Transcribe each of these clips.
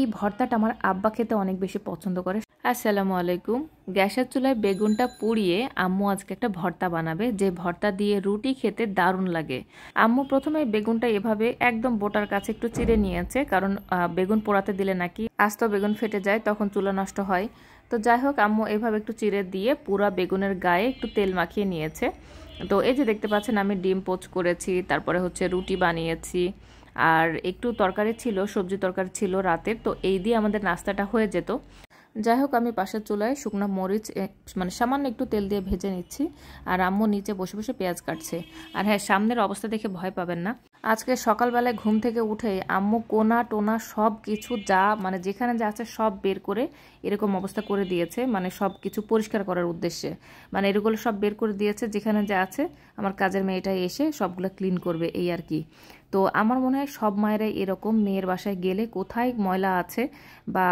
এই ভর্তাটা আমার আব্বা খেতে অনেক বেশি পছন্দ করে। আসসালামু আলাইকুম। গ্যাসের চুলায় বেগুনটা পুড়িয়ে আম্মু আজকে একটা ভর্তা বানাবে, যে ভর্তা দিয়ে রুটি খেতে দারুণ লাগে। আম্মু প্রথমে বেগুনটা এভাবে একদম বোটার কাছে একটু চিড়ে নিয়েছে, কারণ বেগুন পোড়াতে দিলে নাকি আস্ত বেগুন ফেটে যায়, তখন চুলা নষ্ট হয়। তো যাই হোক, আম্মু এভাবে একটু চিড়ে দিয়ে পুরা বেগুনের গায়ে একটু তেল মাখিয়ে নিয়েছে। তো এই যে দেখতে পাচ্ছেন, আমি ডিম পোচ করেছি, তারপরে হচ্ছে রুটি বানিয়েছি, আর একটু তরকারি ছিল, সবজি তরকারি ছিল রাতের, তো এই দিয়ে আমাদের নাস্তাটা হয়ে যেত। যাই হোক, আমি পাশের চুলায় শুকনো মরিচ মানে সামান্য একটু তেল দিয়ে ভেজে নিচ্ছি, আর আম্মু নিচে বসে বসে পেঁয়াজ কাটছে। আর হ্যাঁ, সামনের অবস্থা দেখে ভয় পাবেন না। আজকে সকালবেলায় ঘুম থেকে উঠে আম্মু কোনা টোনা সব কিছু যা মানে যেখানে যা আছে সব বের করে এরকম অবস্থা করে দিয়েছে, মানে সব কিছু পরিষ্কার করার উদ্দেশ্যে, মানে এগুলো সব বের করে দিয়েছে। যেখানে যা আছে আমার কাজের মেয়েটা এসে সবগুলো ক্লিন করবে, এই আর কি। তো আমার মনে হয় সব মায়েরাই এরকম, মেয়ের বাসায় গেলে কোথায় ময়লা আছে বা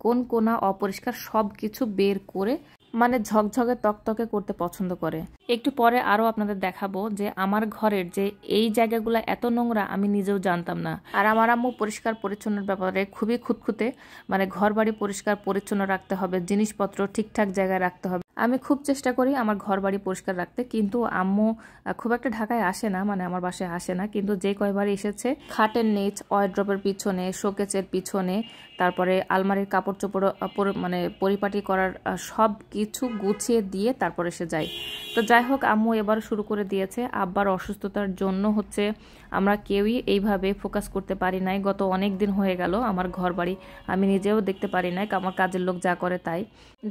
কোন কোনা অপরিষ্কার সব কিছু বের করে মানে ঝকঝকে তকতকে করতে পছন্দ করে। একটু পরে আরো আপনাদের দেখাবো যে আমার ঘরের যে এই জায়গাগুলো এত নোংরা আমি নিজেও জানতাম না। আর আমার আম্মু পরিষ্কার পরিচ্ছন্নের ব্যাপারে খুবই খুঁতখুঁতে, মানে ঘর বাড়ি পরিষ্কার পরিচ্ছন্ন রাখতে হবে, জিনিসপত্র ঠিকঠাক জায়গায় রাখতে হবে। আমি খুব চেষ্টা করি আমার ঘর বাড়ি পরিষ্কার রাখতে, কিন্তু আম্মু খুব একটা ঢাকায় আসে না, মানে আমার বাসায় আসে না, কিন্তু যে কয়বার এসেছে খাটের নিচ, ওয়ারড্রপের পিছনে, শোকেসের পিছনে, তারপরে আলমারির কাপড় চোপড় মানে পরিপাটি করার সব কিছু গুছিয়ে দিয়ে তারপরে সে যায়। তো যাই হোক, আম্মু এবার শুরু করে দিয়েছে। আব্বার অসুস্থতার জন্য হচ্ছে আমরা কেউই এইভাবে ফোকাস করতে পারি নাই, গত অনেক দিন হয়ে গেল আমার ঘর বাড়ি আমি নিজেও দেখতে পারি নাই, আমার কাজের লোক যা করে তাই।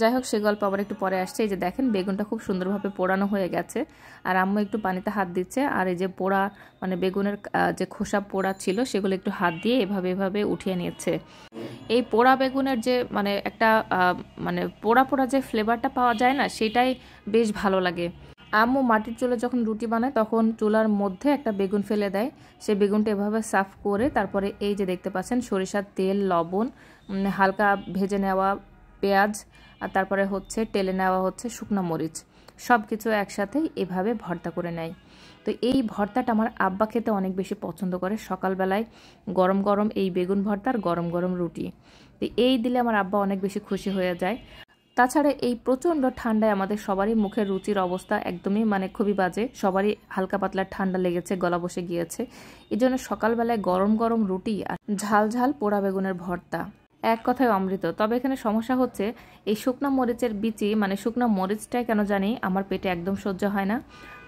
যাই হোক, সে গল্প আবার একটু পরে আসছে। এই যে দেখেন, বেগুনটা খুব সুন্দরভাবে পোড়ানো হয়ে গেছে, আর আম্মু একটু পানিতে হাত দিচ্ছে, আর এই যে পোড়া মানে বেগুনের যে খোসা পোড়া ছিল সেগুলো একটু হাত দিয়ে এভাবে এভাবে উঠিয়ে নিচ্ছে। এই পোড়া বেগুনের যে মানে একটা মানে পোড়া পোড়া যে ফ্লেভারটা পাওয়া যায় না, সেটাই বেশ ভালো লাগে। আম্মু মাটির চুলে যখন রুটি বানায় তখন চুলার মধ্যে একটা বেগুন ফেলে দেয়, সেই বেগুনটা এভাবে সাফ করে তারপরে এই যে দেখতে পাচ্ছেন সরিষার তেল, লবণ, হালকা ভেজে নেওয়া পেঁয়াজ, আর তারপরে হচ্ছে টেলে নেওয়া হচ্ছে শুকনো মরিচ, সব কিছু একসাথে এভাবে ভর্তা করে নেয়। তো এই ভর্তাটা আমার আব্বা খেতে অনেক বেশি পছন্দ করে। সকালবেলায় গরম গরম এই বেগুন ভর্তা আর গরম গরম রুটি, তো এই দিলে আমার আব্বা অনেক বেশি খুশি হয়ে যায়। তাছাড়া এই প্রচণ্ড ঠান্ডায় আমাদের সবারই মুখের রুচির অবস্থা একদমই মানে খুবই বাজে, সবারই হালকা পাতলা ঠান্ডা লেগেছে, গলা বসে গিয়েছে। এই জন্য সকালবেলায় গরম গরম রুটি আর ঝাল ঝাল পোড়া বেগুনের ভর্তা এক কথায় অমৃত। তবে এখানে সমস্যা হচ্ছে এই শুকনা মরিচের বিচি, মানে শুকনা মরিচটাই কেন জানি আমার পেটে একদম সহ্য হয় না।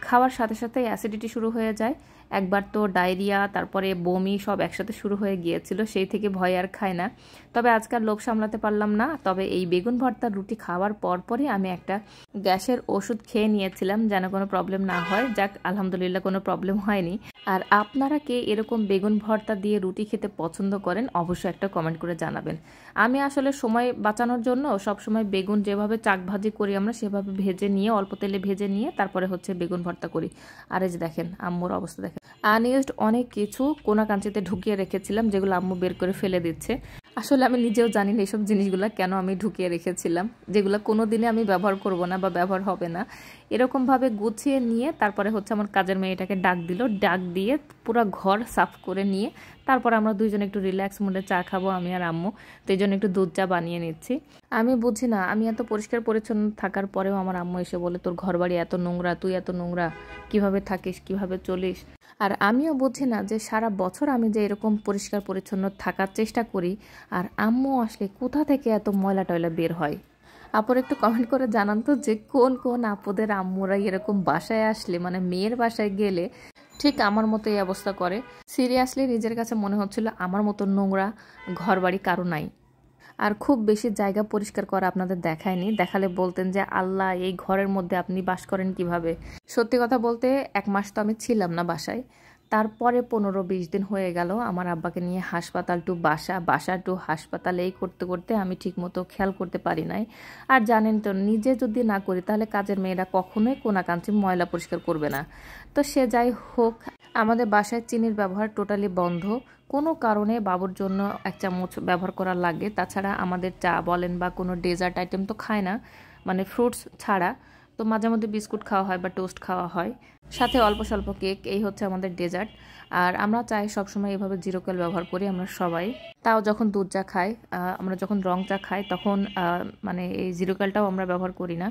খাওয়ার সাথে সাথে অ্যাসিডিটি শুরু হয়ে যায়। একবার তো ডায়রিয়া, তারপরে বমি সব একসাথে শুরু হয়ে গিয়েছিল, সেই থেকে ভয় আর খায় না। তবে আজকাল লোভ সামলাতে পারলাম না, তবে এই বেগুন ভর্তার রুটি খাওয়ার পরপরই আমি একটা গ্যাসের ওষুধ খেয়ে নিয়েছিলাম যেন কোনো প্রবলেম না হয়। যাক, আলহামদুলিল্লাহ কোনো প্রবলেম হয়নি। আর আপনারা কে এরকম বেগুন ভর্তা দিয়ে রুটি খেতে পছন্দ করেন অবশ্যই একটা কমেন্ট করে জানাবেন। আমি আসলে সময় বাঁচানোর জন্য সবসময় বেগুন যেভাবে চাক ভাজি করি আমরা, সেভাবে ভেজে নিয়ে অল্প তেলে ভেজে নিয়ে তারপরে হচ্ছে বেগুন ভর্তা করি। আর এই যে দেখেন আম্মুর অবস্থা দেখেন, আনইউজড অনেক কিছু কোনা কাঞ্চিতে ঢুকিয়ে রেখেছিলাম, যেগুলো আম্মু বের করে ফেলে দিচ্ছে। আসলে আমি নিজেও জানি না এইসব জিনিসগুলো কেন আমি ঢুকিয়ে রেখেছিলাম, যেগুলো কোনো দিনে আমি ব্যবহার করব না বা ব্যবহার হবে না। এরকমভাবে গুছিয়ে নিয়ে তারপরে হচ্ছে আমার কাজের মেয়েটাকে ডাক দিল, ডাক দিয়ে পুরো ঘর সাফ করে নিয়ে তারপর আমরা দুইজনে একটু রিল্যাক্স মুডে চা খাবো আমি আর আম্মু। তো এই জন্য একটু দুধ চা বানিয়ে নিচ্ছি। আমি বুঝি না, আমি এত পরিষ্কার পরিচ্ছন্ন থাকার পরেও আমার আম্মু এসে বলে তোর ঘর বাড়ি এত নোংরা, তুই এত নোংরা কিভাবে থাকিস, কিভাবে চলিস। আর আমিও বুঝি না যে সারা বছর আমি যে এরকম পরিষ্কার পরিচ্ছন্ন থাকার চেষ্টা করি, আর আম্মু আসলে কোথা থেকে এত ময়লা টয়লা বের হয়। আপুর একটু কমেন্ট করে জানান তো যে কোন কোন আপুদের আম্মুরা এরকম বাসায় আসলে, মানে মেয়ের বাসায় গেলে ঠিক আমার মতো এই অবস্থা করে। সিরিয়াসলি নিজের কাছে মনে হচ্ছিল আমার মতো নোংরা ঘর বাড়ি কারো নাই। আর খুব বেশি জায়গা পরিষ্কার করা আপনাদের দেখায়নি, দেখালে বলতেন যে আল্লাহ এই ঘরের মধ্যে আপনি বাস করেন কিভাবে। সত্যি কথা বলতে 1 মাস তো আমি ছিলাম না বাসায়, তারপরে 15-20 দিন হয়ে গেল আমার আব্বাকে নিয়ে হাসপাতাল টু বাসা, বাসা টু হাসপাতাল, এই করতে করতে আমি ঠিকমতো খেয়াল করতে পারি নাই। আর জানেন তো, নিজে যদি না করি তাহলে কাজের মেয়েরা কখনোই কোনাকাঞ্চি ময়লা পরিষ্কার করবে না। তো সে যাই হোক, আমাদের বাসায় চিনির ব্যবহার টোটালি বন্ধ, কোনো কারণে বাবুর জন্য 1 চামচ ব্যবহার করা লাগে। তাছাড়া আমাদের চা বলেন বা কোনো ডেজার্ট আইটেম তো খায় না, মানে ফ্রুটস ছাড়া। তো মাঝে মধ্যে বিস্কুট খাওয়া হয় বা টোস্ট খাওয়া হয়। সাথে অল্প স্বল্প কেক। এই হচ্ছে আমাদের ডেজার্ট। আর আমরা চাই সবসময় এভাবে জিরো ক্যাল ব্যবহার করি আমরা সবাই। তাও যখন দুধ চা খাই, আমরা যখন রং চা খাই তখন মানে এই জিরো ক্যালটাও আমরা ব্যবহার করি না।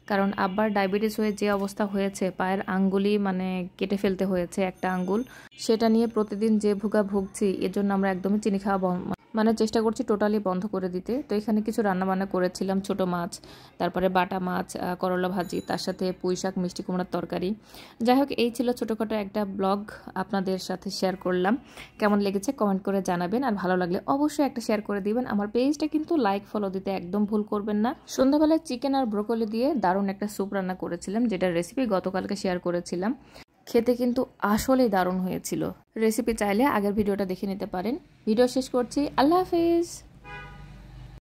কারণ আব্বার ডায়াবেটিস হয়ে যে অবস্থা হয়েছে, পায়ের আঙ্গুলই মানে কেটে ফেলতে হয়েছে একটা আঙ্গুল, সেটা নিয়ে প্রতিদিন যে ভুগছি, এজন্য আমরা একদমই চিনি খাওয়া মানে চেষ্টা করছি টোটালি বন্ধ করে দিতে। তো এখানে কিছু রান্নাবান্না করেছিলাম, ছোট মাছ, তারপরে বাটা মাছ, করলা ভাজি, তার সাথে পুঁই শাক, মিষ্টি কুমড়ার তরকারি। যাই হোক, এই ছিল ছোটোখাটো একটা ব্লগ আপনাদের সাথে শেয়ার করলাম। কেমন লেগেছে কমেন্ট করে জানাবেন, আর ভালো লাগলে অবশ্যই একটা শেয়ার করে দিবেন। আমার পেজটা কিন্তু লাইক ফলো দিতে একদম ভুল করবেন না। সন্ধ্যাবেলায় চিকেন আর ব্রোকলি দিয়ে দারুণ একটা স্যুপ রান্না করেছিলাম, যেটার রেসিপি গতকালকে শেয়ার করেছিলাম। খেতে কিন্তু আসলেই দারুণ হয়েছিল। রেসিপি চাইলে আগের ভিডিওটা দেখে নিতে পারেন। ভিডিও শেষ করছি, আল্লাহ হাফেজ।